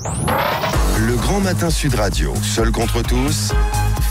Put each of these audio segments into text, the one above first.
Le Grand Matin Sud Radio, seul contre tous.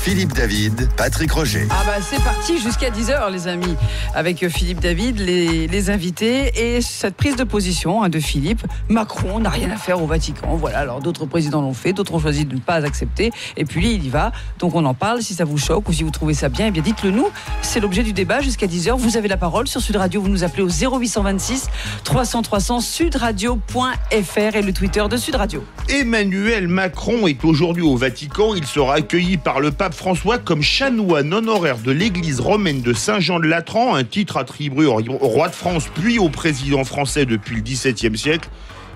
Philippe David, Patrick Roger. C'est parti jusqu'à 10h les amis, avec Philippe David, les invités et cette prise de position de Philippe. Macron n'a rien à faire au Vatican, voilà, alors d'autres présidents l'ont fait, d'autres ont choisi de ne pas accepter et puis lui il y va, donc on en parle. Si ça vous choque ou si vous trouvez ça bien, eh bien dites-le nous, c'est l'objet du débat jusqu'à 10h. Vous avez la parole sur Sud Radio, vous nous appelez au 0826 300 300 sudradio.fr et le Twitter de Sud Radio. Emmanuel Macron est aujourd'hui au Vatican. Il sera accueilli par le pape François comme chanoine honoraire de l'église romaine de Saint-Jean-de-Latran, un titre attribué au roi de France puis au président français depuis le XVIIe siècle.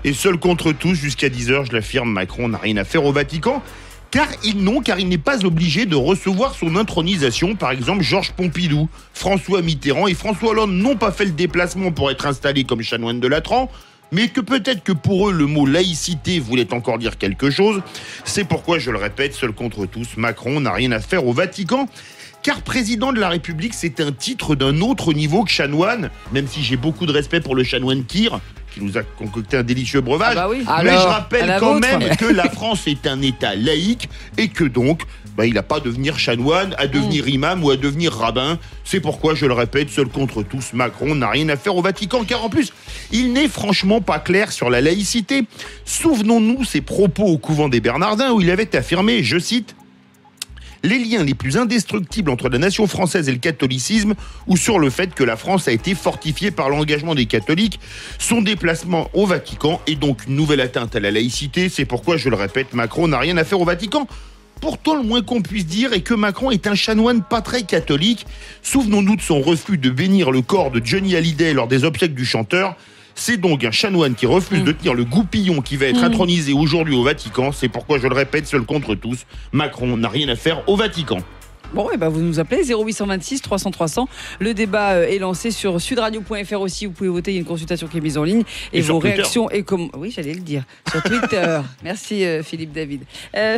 Et seul contre tous, jusqu'à 10h, je l'affirme, Macron n'a rien à faire au Vatican. Car il n'est pas obligé de recevoir son intronisation. Par exemple, Georges Pompidou, François Mitterrand et François Hollande n'ont pas fait le déplacement pour être installés comme chanoine de Latran, mais que peut-être que pour eux, le mot laïcité voulait encore dire quelque chose. C'est pourquoi, je le répète, seul contre tous, Macron n'a rien à faire au Vatican. Car président de la République, c'est un titre d'un autre niveau que chanoine, même si j'ai beaucoup de respect pour le chanoine Kir, qui nous a concocté un délicieux breuvage. Oui. Mais Alors, je rappelle quand vôtre. même que la France est un État laïque et que donc, il n'a pas à devenir chanoine, à devenir imam ou à devenir rabbin. C'est pourquoi, je le répète, seul contre tous, Macron n'a rien à faire au Vatican. Car en plus, il n'est franchement pas clair sur la laïcité. Souvenons-nous ses propos au couvent des Bernardins où il avait affirmé, je cite, les liens les plus indestructibles entre la nation française et le catholicisme, ou sur le fait que la France a été fortifiée par l'engagement des catholiques. Son déplacement au Vatican est donc une nouvelle atteinte à la laïcité. C'est pourquoi, je le répète, Macron n'a rien à faire au Vatican. Pourtant, le moins qu'on puisse dire est que Macron est un chanoine pas très catholique. Souvenons-nous de son refus de bénir le corps de Johnny Hallyday lors des obsèques du chanteur. C'est donc un chanoine qui refuse de tenir le goupillon qui va être intronisé aujourd'hui au Vatican. C'est pourquoi, je le répète, seul contre tous, Macron n'a rien à faire au Vatican. Bon, vous nous appelez 0826 300 300. Le débat est lancé sur sudradio.fr aussi. Vous pouvez voter, il y a une consultation qui est mise en ligne. Et vos réactions et oui, j'allais le dire. Sur Twitter. Merci Philippe David.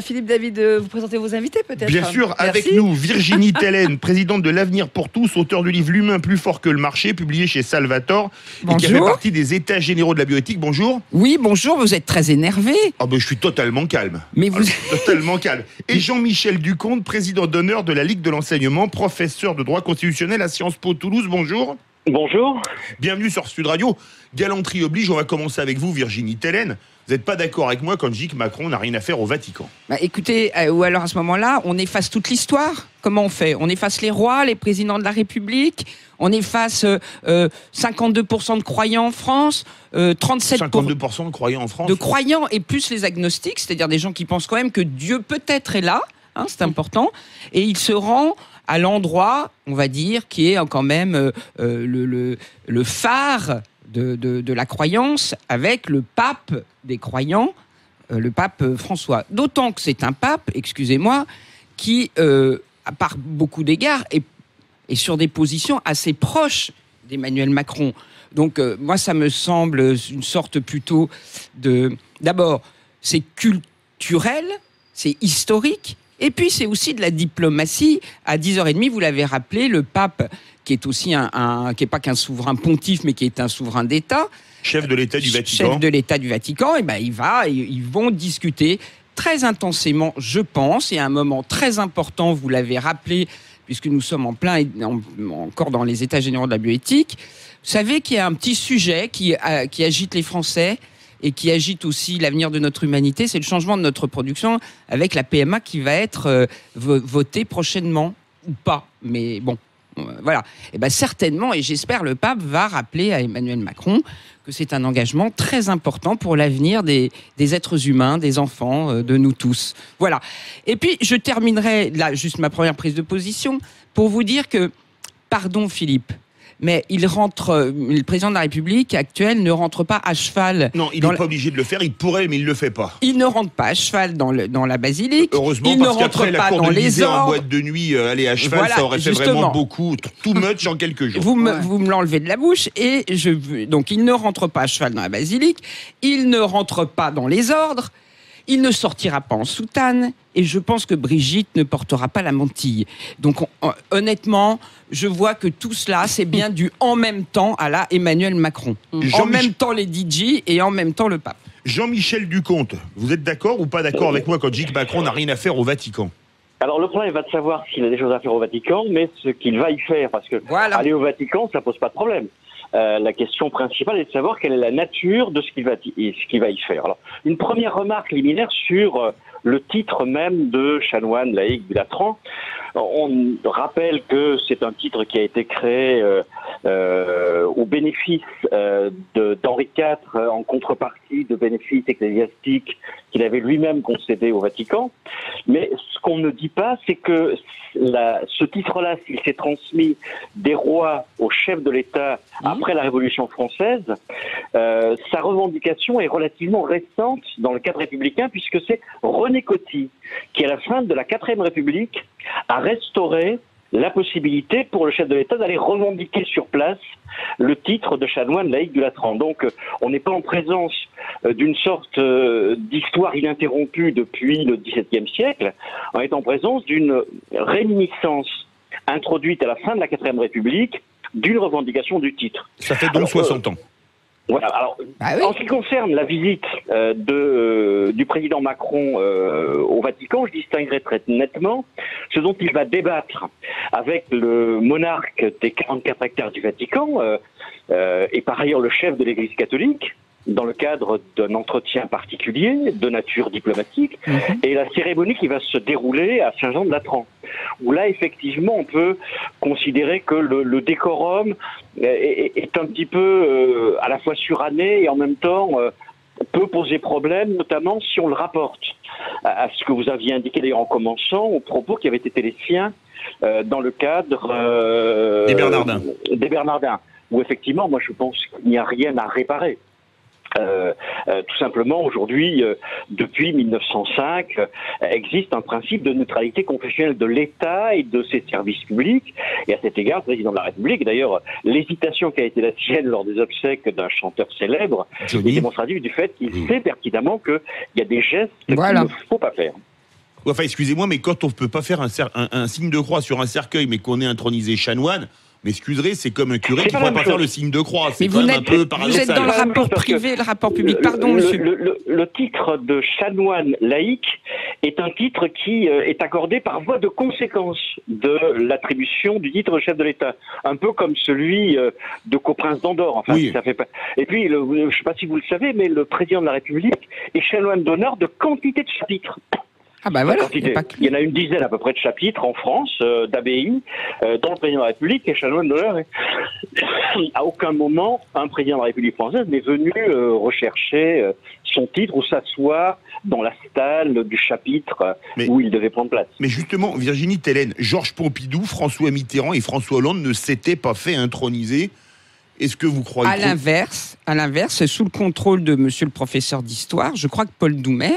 Philippe David, vous présentez vos invités peut-être? Bien sûr, Merci. avec nous, Virginie Tellen, présidente de l'Avenir pour tous, auteur du livre L'humain plus fort que le marché, publié chez Salvatore, et qui a fait partie des états généraux de la bioéthique. Bonjour. Oui, bonjour, vous êtes très énervé. Je suis totalement calme. Mais vous... Totalement calme. Et Jean-Michel Ducomte, président d'honneur de la Ligue de l'enseignement, professeur de droit constitutionnel à Sciences Po Toulouse. Bonjour. Bonjour. Bienvenue sur Sud Radio. Galanterie oblige, on va commencer avec vous, Virginie Tellen. Vous n'êtes pas d'accord avec moi quand je dis que Macron n'a rien à faire au Vatican? Écoutez, ou alors à ce moment-là, on efface toute l'histoire. Comment on fait? On efface les rois, les présidents de la République, on efface 52% de croyants en France, 37% 52% de croyants en France. De croyants et plus les agnostiques, c'est-à-dire des gens qui pensent quand même que Dieu peut-être est là, c'est important, et il se rend à l'endroit, on va dire, qui est quand même le phare de la croyance avec le pape des croyants, le pape François. D'autant que c'est un pape, excusez-moi, qui, par beaucoup d'égards, est sur des positions assez proches d'Emmanuel Macron. Donc, moi, ça me semble une sorte plutôt de... D'abord, c'est culturel, c'est historique, et puis c'est aussi de la diplomatie. À 10h30, vous l'avez rappelé, le pape, qui est aussi qui n'est pas qu'un souverain pontife, mais qui est un souverain d'État. Chef de l'État du Vatican. Chef de l'État du Vatican, et ils vont discuter très intensément, je pense, et à un moment très important, vous l'avez rappelé, puisque nous sommes en plein, encore dans les états généraux de la bioéthique. Vous savez qu'il y a un petit sujet qui agite les Français et qui agite aussi l'avenir de notre humanité, c'est le changement de notre production avec la PMA qui va être votée prochainement, ou pas, mais bon, voilà. Et certainement, et j'espère, le pape va rappeler à Emmanuel Macron que c'est un engagement très important pour l'avenir des êtres humains, des enfants, de nous tous. Voilà. Et puis, je terminerai, là, juste ma première prise de position, pour vous dire que, pardon Philippe, mais le président de la République actuel ne rentre pas à cheval. Non, il n'est pas obligé de le faire, il pourrait, mais il ne le fait pas. Il ne rentre pas à cheval dans la basilique. Heureusement, il parce ne qu'après rentre la pas cour dans de les l'Élysée en ordres. boîte de nuit, aller à cheval, voilà, ça aurait fait vraiment beaucoup, too much en quelques jours. Vous me l'enlevez de la bouche, et donc il ne rentre pas à cheval dans la basilique, il ne rentre pas dans les ordres, il ne sortira pas en soutane, et je pense que Brigitte ne portera pas la mantille. Donc honnêtement, je vois que tout cela, c'est bien du en même temps à la Emmanuel Macron. En même temps les DJ et en même temps le pape. Jean-Michel Ducomte, vous êtes d'accord ou pas d'accord avec moi quand je dis que Macron n'a rien à faire au Vatican? Alors le problème va de savoir s'il a des choses à faire au Vatican, mais ce qu'il va y faire, parce que aller au Vatican, ça pose pas de problème. La question principale est de savoir quelle est la nature de ce qu'il va y faire. Alors, une première remarque liminaire sur le titre même de chanoine laïque du Latran. On rappelle que c'est un titre qui a été créé au bénéfice d'Henri IV en contrepartie de bénéfices ecclésiastiques qu'il avait lui-même concédés au Vatican. Mais ce qu'on ne dit pas, c'est que ce titre-là, s'il s'est transmis des rois au chef de l'État après la Révolution française, sa revendication est relativement récente dans le cadre républicain, puisque c'est René Coty qui, à la fin de la 4e République, a restauré la possibilité pour le chef de l'État d'aller revendiquer sur place le titre de chanoine laïque du Latran. Donc on n'est pas en présence d'une sorte d'histoire ininterrompue depuis le XVIIe siècle, on est en présence d'une réminiscence introduite à la fin de la 4e République d'une revendication du titre. Ça fait donc 60 ans. Voilà. Alors, en ce qui concerne la visite du président Macron au Vatican, je distinguerai très nettement ce dont il va débattre avec le monarque des 44 hectares du Vatican et par ailleurs le chef de l'Église catholique, dans le cadre d'un entretien particulier de nature diplomatique, et la cérémonie qui va se dérouler à Saint-Jean-de-Latran, où là, effectivement, on peut considérer que le décorum est un petit peu à la fois suranné et en même temps peut poser problème, notamment si on le rapporte à ce que vous aviez indiqué d'ailleurs en commençant, aux propos qui avaient été les siens dans le cadre des Bernardins, où effectivement, moi je pense qu'il n'y a rien à réparer. Tout simplement, aujourd'hui, depuis 1905, existe un principe de neutralité confessionnelle de l'État et de ses services publics. Et à cet égard, le président de la République, d'ailleurs, l'hésitation qui a été la sienne lors des obsèques d'un chanteur célèbre est démonstrative du fait qu'il sait pertinemment qu'il y a des gestes qu'il ne faut pas faire. Enfin, excusez-moi, mais quand on ne peut pas faire un signe de croix sur un cercueil, mais qu'on est intronisé chanoine, m'excuserez, c'est comme un curé qui ne pourrait pas faire le signe de croix. C'est quand même un peu paradoxal. Vous êtes dans le rapport privé et le rapport public. Pardon, monsieur. Le titre de chanoine laïque est un titre qui est accordé par voie de conséquence de l'attribution du titre de chef de l'État. Un peu comme celui de coprince d'Andorre. Enfin, ça fait pas... Et puis, je ne sais pas si vous le savez, mais le président de la République est chanoine d'honneur de quantité de chapitres. Ah bah voilà, il y en a une dizaine à peu près de chapitres en France, d'abbayes, dont le président de la République est chanoine d'honneur. À aucun moment, un président de la République française n'est venu rechercher son titre ou s'asseoir dans la stalle du chapitre où il devait prendre place. Mais justement, Virginie Tellen, Georges Pompidou, François Mitterrand et François Hollande ne s'étaient pas fait introniser. Est-ce que vous croyez... À l'inverse, sous le contrôle de monsieur le professeur d'histoire, je crois que Paul Doumer,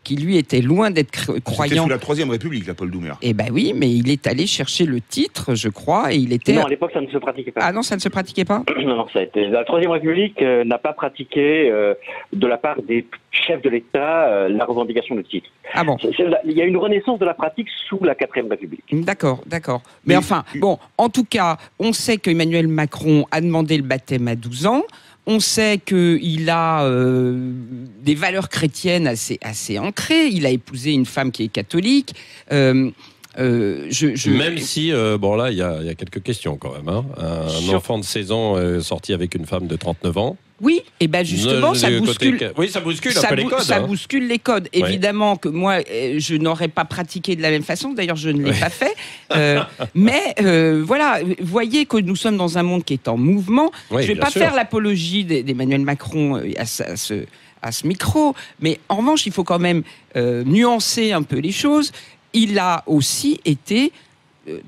qui lui était loin d'être croyant. C'était sous la 3e République, la Paul Doumer. Eh ben oui, mais il est allé chercher le titre, je crois, et il était... Non, à l'époque, ça ne se pratiquait pas. Ah non, ça ne se pratiquait pas? Non, ça a été... La 3e République n'a pas pratiqué, de la part des chefs de l'État, la revendication de titre. Ah bon? Il y a une renaissance de la pratique sous la 4e République. D'accord. Mais enfin, bon, en tout cas, on sait qu'Emmanuel Macron a demandé le baptême à 12 ans. On sait qu'il a des valeurs chrétiennes assez ancrées. Il a épousé une femme qui est catholique. Même si, bon là, il y a quelques questions quand même. Hein. Un enfant de 16 ans sorti avec une femme de 39 ans. Oui, et bien justement, ça bouscule. Oui, ça bouscule un peu les codes. Ça bouscule les codes. Ouais. Évidemment que moi, je n'aurais pas pratiqué de la même façon. D'ailleurs, je ne l'ai pas fait. Mais voilà, voyez que nous sommes dans un monde qui est en mouvement. Oui, je ne vais pas faire l'apologie d'Emmanuel Macron à ce micro. Mais en revanche, il faut quand même nuancer un peu les choses. Il a aussi été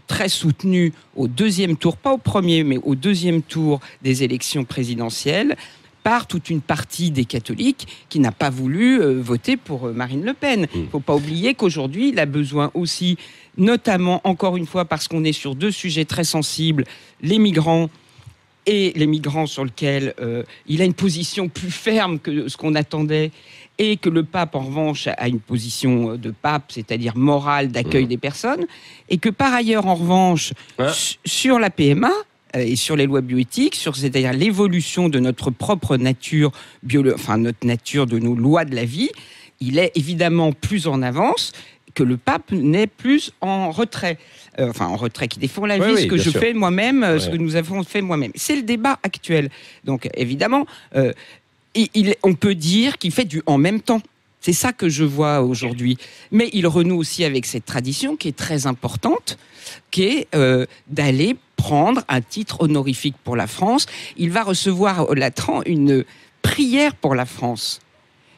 très soutenu au deuxième tour, pas au premier, mais au deuxième tour des élections présidentielles, par toute une partie des catholiques qui n'a pas voulu voter pour Marine Le Pen. Il ne faut pas oublier qu'aujourd'hui, il a besoin aussi, notamment, encore une fois, parce qu'on est sur deux sujets très sensibles, les migrants sur lesquels il a une position plus ferme que ce qu'on attendait, et que le pape, en revanche, a une position de pape, c'est-à-dire morale, d'accueil des personnes, et que par ailleurs, en revanche, sur la PMA, et sur les lois bioéthiques, c'est-à-dire l'évolution de notre propre nature, notre nature de nos lois de la vie, il est évidemment plus en avance que le pape n'est plus en retrait. Qui défend la vie, ce que je fais moi-même, ce que nous avons fait moi-même. C'est le débat actuel. Donc, évidemment, on peut dire qu'il fait du en même temps. C'est ça que je vois aujourd'hui. Mais il renoue aussi avec cette tradition qui est très importante, qui est d'aller prendre un titre honorifique pour la France. Il va recevoir au Latran une prière pour la France.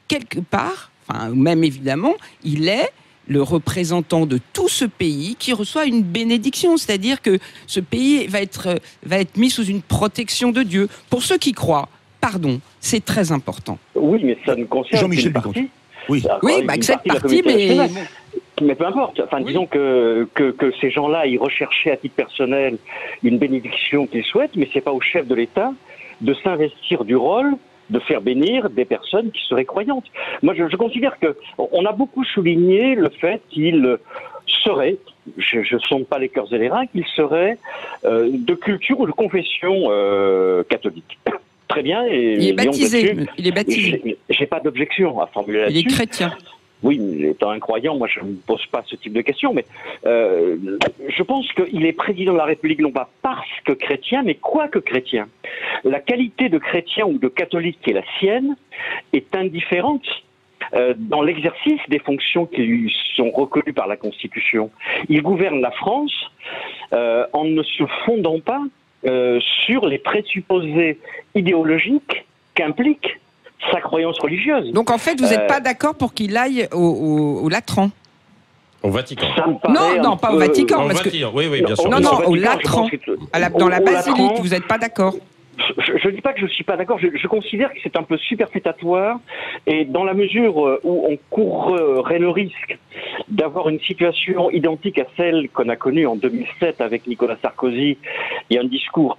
Quelque part, même évidemment, il est le représentant de tout ce pays qui reçoit une bénédiction, c'est-à-dire que ce pays va être mis sous une protection de Dieu. Pour ceux qui croient, c'est très important. Oui, mais ça ne concerne Jean-Michel qu'une partie. Oui, cette partie, mais... Mais peu importe. Disons que ces gens-là, ils recherchaient à titre personnel une bénédiction qu'ils souhaitent, mais c'est pas au chef de l'État de s'investir du rôle de faire bénir des personnes qui seraient croyantes. Moi, je considère que on a beaucoup souligné le fait qu'il serait, je ne sonde pas les cœurs et les reins, qu'il serait de culture ou de confession catholique. Très bien. Et il est baptisé. Il est baptisé. J'ai pas d'objection à formuler là-dessus. Il est chrétien. Oui, étant un croyant, moi je ne me pose pas ce type de questions, mais je pense qu'il est président de la République non pas parce que chrétien, mais quoique chrétien. La qualité de chrétien ou de catholique qui est la sienne est indifférente dans l'exercice des fonctions qui lui sont reconnues par la Constitution. Il gouverne la France en ne se fondant pas sur les présupposés idéologiques qu'implique sa croyance religieuse. Donc en fait, vous n'êtes pas d'accord pour qu'il aille au Latran? Au Vatican. Non, pas au Vatican. Oui, bien sûr. Non, au Latran. Dans la basilique, vous n'êtes pas d'accord? Je ne dis pas que je ne suis pas d'accord, je considère que c'est un peu superfétatoire, et dans la mesure où on courrait le risque d'avoir une situation identique à celle qu'on a connue en 2007 avec Nicolas Sarkozy, et un discours,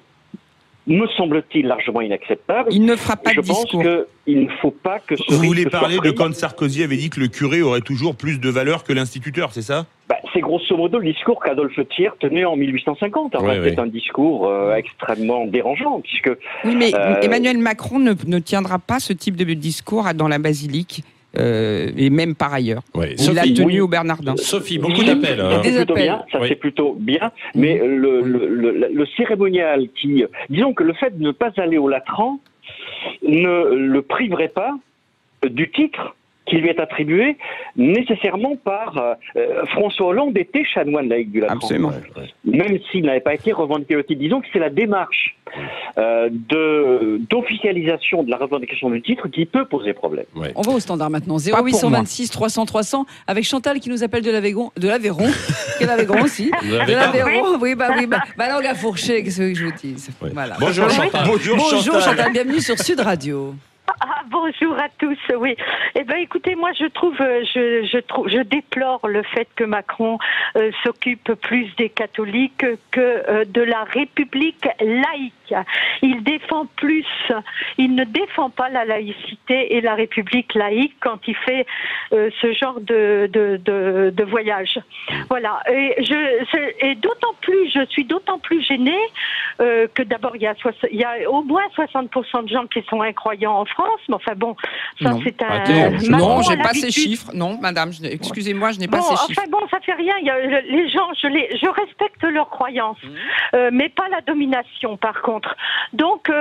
me semble-t-il, largement inacceptable. Il ne fera pas de discours. Je pense qu'il ne faut pas que ce Vous voulez risque parler soit de pris. quand Sarkozy avait dit que le curé aurait toujours plus de valeur que l'instituteur, c'est ça? C'est grosso modo le discours qu'Adolphe Thiers tenait en 1850. C'est un discours extrêmement dérangeant, puisque... Oui, mais Emmanuel Macron ne tiendra pas ce type de discours dans la basilique. Et même par ailleurs. Il l'a tenu au Bernardin. Sophie, beaucoup d'appels. C'est plutôt bien, mais le cérémonial qui... Disons que le fait de ne pas aller au Latran ne le priverait pas du titre qui lui est attribué nécessairement par François Hollande était chanoine laïque du Latran. Absolument. Même s'il n'avait pas été revendiqué le titre. Disons que c'est la démarche d'officialisation de la revendication du titre qui peut poser problème. On va au standard maintenant. 0826 300 300 avec Chantal qui nous appelle de l'Aveyron. De l'Aveyron. Quel Aveyron aussi. De l'Aveyron. Oui. Langue à fourcher, qu'est-ce que je vous dis. Voilà. Bonjour Chantal. Bonjour Chantal, bienvenue sur Sud Radio. Bonjour à tous, oui. Écoutez, moi je déplore le fait que Macron s'occupe plus des catholiques que de la République laïque. Il ne défend pas la laïcité et la République laïque quand il fait ce genre de voyage. Voilà. Et je suis d'autant plus gênée que d'abord il y a au moins 60% de gens qui sont incroyants en France. Mais enfin bon, ça non. c'est un... Non, j'ai pas ces chiffres. Non, madame, excusez-moi, je n'ai pas ces chiffres. Enfin bon, ça fait rien. Les gens, je respecte leurs croyances, mais pas la domination par contre. Donc,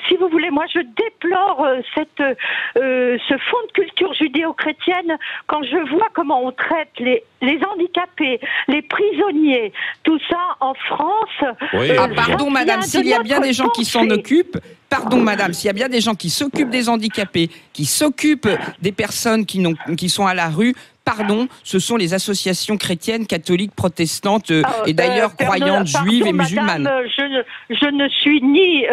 si vous voulez, moi je déplore ce fond de culture judéo-chrétienne quand je vois comment on traite les handicapés, les prisonniers, tout ça en France. Pardon madame, s'il y a bien des gens qui s'en occupent, pardon madame, s'il y a bien des gens qui s'occupent des handicapés, qui s'occupent des personnes qui sont à la rue, pardon, ce sont les associations chrétiennes, catholiques, protestantes et d'ailleurs croyantes, juives et musulmanes. Madame, je ne suis ni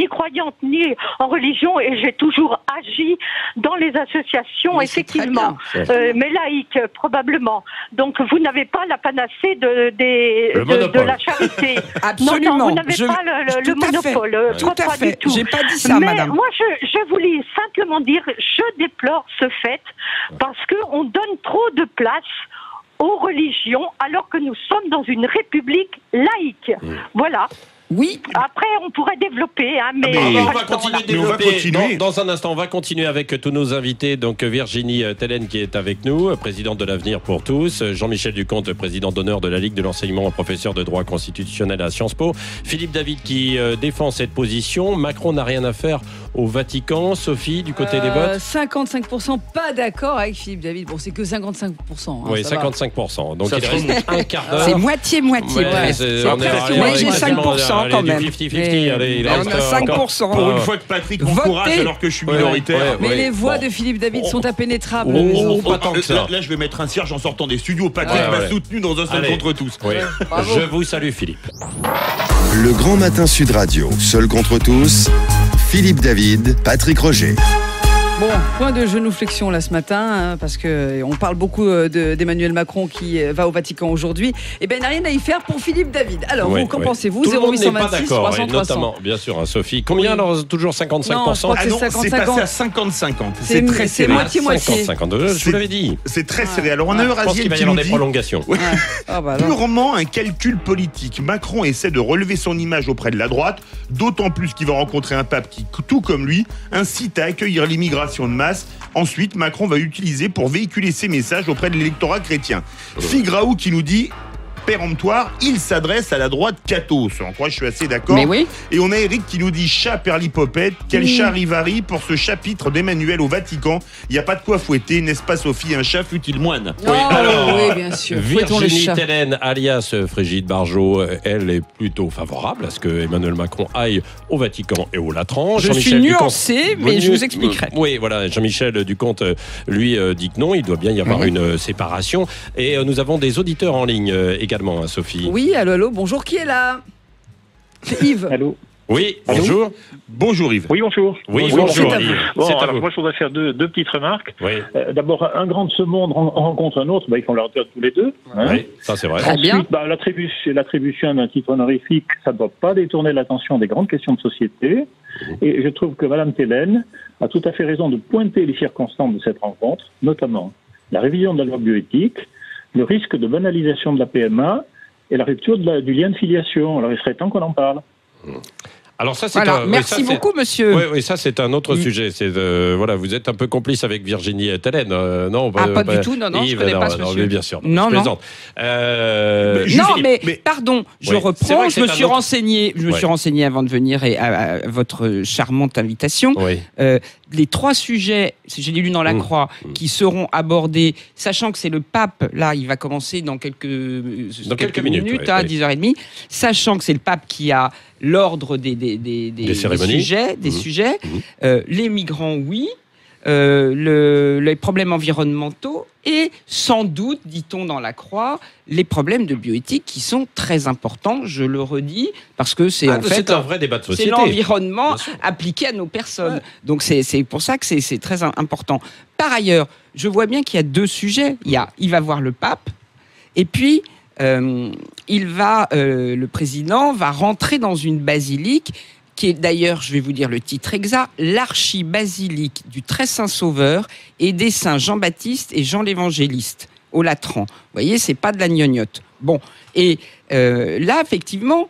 croyante ni en religion et j'ai toujours agi dans les associations, mais effectivement, mais laïques probablement. Donc vous n'avez pas la panacée de la charité. Absolument. Non, vous n'avez pas le monopole. Tout à fait. J'ai pas dit ça, madame. Moi, je voulais simplement dire, je déplore ce fait parce qu'on donne trop de place aux religions alors que nous sommes dans une république laïque. Voilà. Oui. Après, on pourrait développer, hein, mais on va continuer de développer. Dans un instant, on va continuer avec tous nos invités. Donc Virginie Tellen qui est avec nous, présidente de l'Avenir pour tous. Jean-Michel Ducomte, président d'honneur de la Ligue de l'enseignement, professeur de droit constitutionnel à Sciences Po. Philippe David qui défend cette position. Macron n'a rien à faire au Vatican. Sophie, du côté des votes 55% pas d'accord avec Philippe David. Bon, c'est que 55%. Oui, 55%. Donc il reste un quart d'heure. C'est moitié-moitié. Moi, j'ai 5%. Quand même. 50-50, allez, on a 5%. Pour une fois que Patrick m'encourage alors que je suis minoritaire. Mais les voix de Philippe David sont impénétrables. Pas tant que ça. Là, je vais mettre un cierge en sortant des studios. Patrick m'a soutenu dans un seul contre tous. Je vous salue, Philippe. Le Grand Matin Sud Radio, seul contre tous. Philippe David, Patrick Roger. Bon, point de genuflexion là ce matin, hein, parce qu'on parle beaucoup d'Emmanuel Macron qui va au Vatican aujourd'hui. Eh bien, il n'a rien à y faire pour Philippe David. Alors, vous, qu'en pensez-vous? 0826 300 notamment, bien sûr, hein, Sophie. Combien alors? Toujours 55%? Non, je crois que c'est passé à 50-50. C'est très serré. C'est moitié-moitié. 50-50, je vous l'avais dit. C'est très serré. Alors, on a Eurasienne qui nous dit... des prolongations. Purement un calcul politique. Macron essaie de relever son image auprès de la droite, d'autant plus qu'il va rencontrer un pape qui, tout comme lui, incite à accueillir l'immigration de masse. Ensuite, Macron va utiliser pour véhiculer ses messages auprès de l'électorat chrétien. Figraou qui nous dit péremptoire, il s'adresse à la droite catho, en quoi je suis assez d'accord. Mais oui. Et on a Eric qui nous dit chat perlipopette, quel charivari pour ce chapitre d'Emmanuel au Vatican. Il n'y a pas de quoi fouetter, n'est-ce pas Sophie, un chat fut-il moine? Oui, bien sûr. Virginie Tellen, alias Frigide Barjot, elle est plutôt favorable à ce que Emmanuel Macron aille au Vatican et au Latran. Je suis nuancé, mais je vous expliquerai. Oui, voilà, Jean-Michel Ducomte, lui, dit que non, il doit bien y avoir une séparation. Et nous avons des auditeurs en ligne également, Sophie. Oui, allô, bonjour, qui est là? C'est Yves. Allô. Oui, bonjour. Bonjour Yves. Oui, bonjour. Oui, bonjour Yves. Bon, alors moi je voudrais faire deux petites remarques. Oui. D'abord, un grand de ce monde rencontre un autre, ils font leur tête tous les deux. Oui, ça c'est vrai. Ensuite, l'attribution d'un titre honorifique, ça ne doit pas détourner l'attention des grandes questions de société. Et je trouve que Mme Tellen a tout à fait raison de pointer les circonstances de cette rencontre, notamment la révision de la loi bioéthique, le risque de banalisation de la PMA et la rupture du lien de filiation. Alors il serait temps qu'on en parle. Alors ça, c'est merci beaucoup, monsieur. Oui, ça c'est un autre sujet. C'est voilà, vous êtes un peu complice avec Virginie Tellen, non? Pas du tout, non, Yves, je connais pas ce monsieur. Mais bien sûr, non. Je plaisante. Pardon, je reprends. Je me suis renseigné. Je me suis renseigné avant de venir et à votre charmante invitation. Oui. Les 3 sujets, j'ai lu dans la Croix, qui seront abordés, sachant que c'est le pape. Là, il va commencer dans quelques minutes, à 10h30. Sachant que c'est le pape qui a l'ordre des sujets. Les migrants, oui. Les problèmes environnementaux et sans doute, dit-on dans la Croix, les problèmes de bioéthique qui sont très importants, je le redis, parce que c'est en fait un vrai débat de société. C'est l'environnement appliqué à nos personnes. Ouais. Donc c'est pour ça que c'est très important. Par ailleurs, je vois bien qu'il y a 2 sujets. Il va voir le pape et puis le président va rentrer dans une basilique qui est d'ailleurs, je vais vous dire le titre exact, l'archibasilique du Très Saint Sauveur et des saints Jean-Baptiste et Jean l'Évangéliste au Latran. Vous voyez, c'est pas de la gnognotte. Bon, et là, effectivement,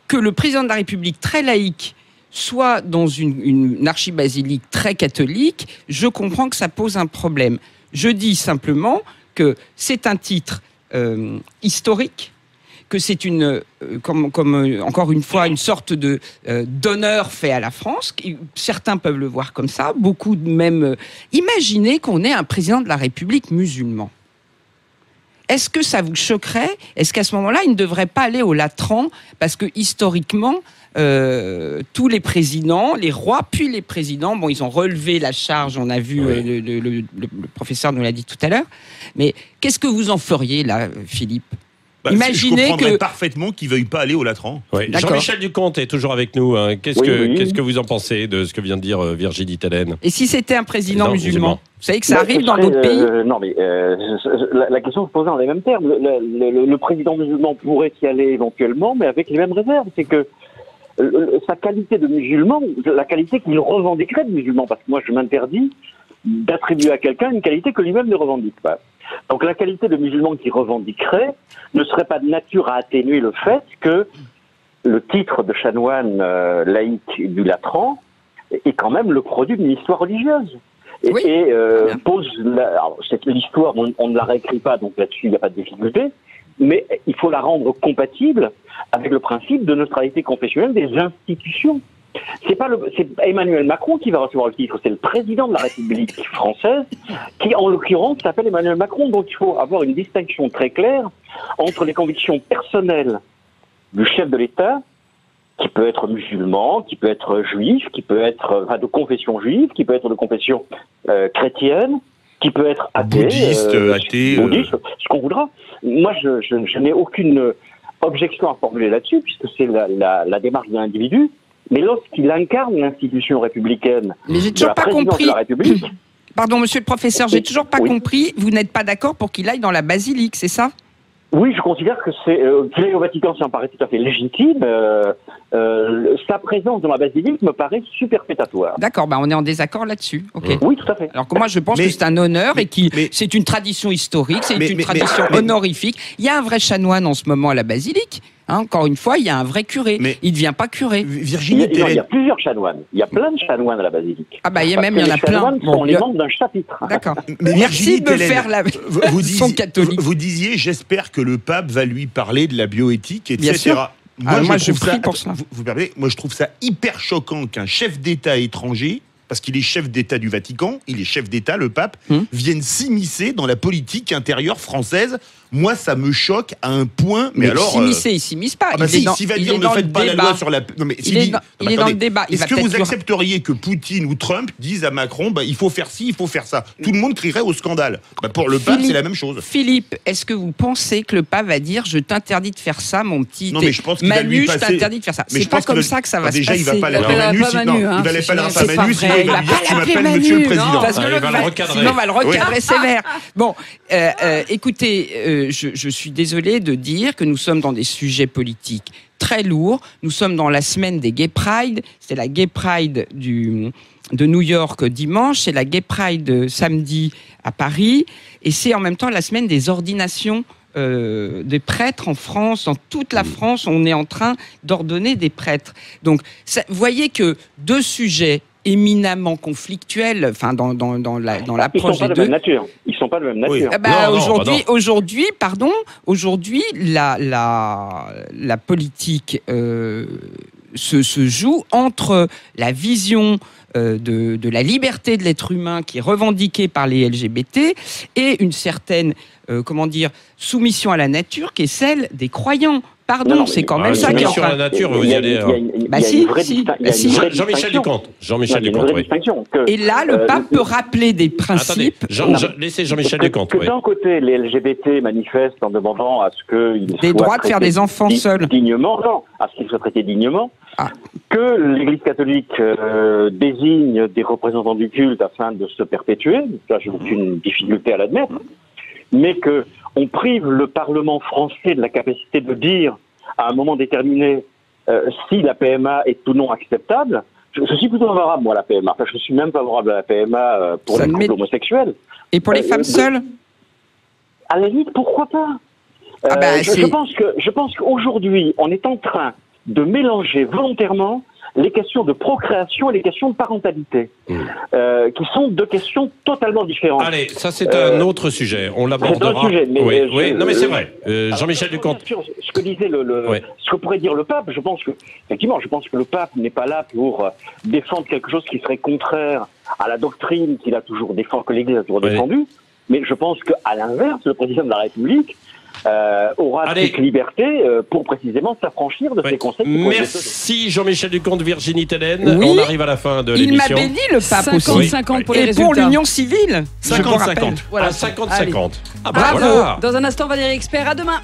que le président de la République très laïque soit dans une archibasilique très catholique, je comprends que ça pose un problème. Je dis simplement que c'est un titre historique, que c'est encore une fois, une sorte d'honneur fait à la France. Certains peuvent le voir comme ça, beaucoup même. Imaginez qu'on ait un président de la République musulman. Est-ce que ça vous choquerait? Est-ce qu'à ce moment-là, il ne devrait pas aller au Latran? Parce que historiquement, tous les présidents, les rois, puis les présidents, ils ont relevé la charge, on a vu, le professeur nous l'a dit tout à l'heure. Mais qu'est-ce que vous en feriez là, Philippe? Imaginez je comprendrais parfaitement qu'ils ne veuillent pas aller au Latran. Oui. Jean-Michel Ducomte est toujours avec nous. Hein. Qu'est-ce que vous en pensez de ce que vient de dire Virginie Tellen? Et si c'était un président musulman? Vous savez que ça arrive dans d'autres pays? Non, mais la question se posait en les mêmes termes. Le président musulman pourrait y aller éventuellement, mais avec les mêmes réserves. C'est que sa qualité de musulman, la qualité qu'il revendiquerait de musulman, parce que moi je m'interdis d'attribuer à quelqu'un une qualité que lui-même ne revendique pas. Donc la qualité de musulman qu'il revendiquerait ne serait pas de nature à atténuer le fait que le titre de chanoine laïque du Latran est quand même le produit d'une histoire religieuse. Et pose l'histoire, on ne la réécrit pas, donc là-dessus il n'y a pas de difficulté, mais il faut la rendre compatible avec le principe de neutralité confessionnelle des institutions. C'est Emmanuel Macron qui va recevoir le titre, c'est le président de la République française qui, en l'occurrence, s'appelle Emmanuel Macron. Donc il faut avoir une distinction très claire entre les convictions personnelles du chef de l'État, qui peut être musulman, qui peut être juif, qui peut être de confession juive, qui peut être de confession chrétienne, qui peut être athée, bouddhiste, ce qu'on voudra. Moi, je n'ai aucune objection à formuler là-dessus, puisque c'est la démarche d'un individu. Mais lorsqu'il incarne l'institution républicaine, mais j'ai toujours de la pas présidence compris. de la République... Pardon, monsieur le professeur, j'ai toujours pas compris. Vous n'êtes pas d'accord pour qu'il aille dans la basilique, c'est ça ? Oui, je considère que qu'il aille au Vatican, ça me paraît tout à fait légitime. Sa présence dans la basilique me paraît superfétatoire. D'accord, on est en désaccord là-dessus. Okay. Oui, tout à fait. Alors que moi, je pense que c'est un honneur c'est une tradition historique, c'est une tradition honorifique. Il y a un vrai chanoine en ce moment à la basilique. Encore une fois, il y a un vrai curé. Il ne devient pas curé. Virginie, il y a plusieurs chanoines. Il y a plein de chanoines à la basilique. Il y en a plein. Les chanoines sont les membres d'un chapitre. D'accord. Mais merci de faire la son catholique. Vous disiez, j'espère que le pape va lui parler de la bioéthique, etc. Bien sûr. Moi, je prie pour ça. Moi, je trouve ça hyper choquant qu'un chef d'État étranger, parce qu'il est chef d'État du Vatican, il est chef d'État, le pape, vienne s'immiscer dans la politique intérieure française. Moi, ça me choque à un point. Mais alors, il s'immisce pas. S'il va dire ne faites pas la loi sur la. Non, mais il est dans le débat. Est-ce que vous accepteriez que Poutine ou Trump disent à Macron, il faut faire ci, il faut faire ça? Tout le monde crierait au scandale. Pour le pape, c'est la même chose. Philippe, est-ce que vous pensez que le pape va dire je t'interdis de faire ça, mon petit Non, mais je pense qu'il va lui passer. Je t'interdis de faire ça. C'est pas comme ça que ça va se passer. Déjà, il va pas l'appeler Manu. Il va pas Manu, sinon il va lui dire tu m'appelles Monsieur le Président. Sinon, on va le recadrer sévère. Bon, écoutez, je suis désolé de dire que nous sommes dans des sujets politiques très lourds. Nous sommes dans la semaine des Gay Pride. C'est la Gay Pride de New York dimanche. C'est la Gay Pride samedi à Paris. Et c'est en même temps la semaine des ordinations des prêtres en France. Dans toute la France, on est en train d'ordonner des prêtres. Donc, vous voyez que deux sujets éminemment conflictuels, l'approche des deux. Ils sont pas de même nature. Aujourd'hui, la politique se joue entre la vision de la liberté de l'être humain qui est revendiquée par les LGBT et une certaine soumission à la nature qui est celle des croyants. C'est quand même ça qui est en train. Sur la nature, vous y allez. Jean-Michel Ducomte. Et là, le pape peut rappeler des principes. Laissez Jean-Michel Ducomte. Que d'un côté, les LGBT manifestent en demandant à ce qu'ils des droits de faire des enfants seuls. À ce qu'ils soient traités dignement. Que l'Église catholique désigne des représentants du culte afin de se perpétuer. Là, j'ai aucune difficulté à l'admettre. Mais que on prive le Parlement français de la capacité de dire, à un moment déterminé, si la PMA est ou non acceptable. Je suis plutôt favorable, moi, à la PMA. Enfin, je suis même favorable à la PMA pour les couples homosexuels. Et pour les femmes seules À la limite, pourquoi pas Je pense qu'aujourd'hui, on est en train de mélanger volontairement les questions de procréation et les questions de parentalité, qui sont deux questions totalement différentes. Allez, ça c'est un autre sujet, on l'abordera. C'est un sujet, mais non mais c'est vrai. Jean-Michel Ducomte. Ce que disait ce que pourrait dire le pape, je pense que le pape n'est pas là pour défendre quelque chose qui serait contraire à la doctrine qu'il a toujours défendu, que l'Église a toujours défendue, mais je pense qu'à l'inverse, le président de la République aura toute liberté pour précisément s'affranchir de ces concepts. Merci Jean-Michel Ducomte, Virginie Tellen. On arrive à la fin de l'émission. Il m'a béni le pape aussi. 50 pour les résultats. Et pour l'union civile. 50-50. Voilà. 50-50. Bravo. Dans un instant, Valérie Expert. À demain.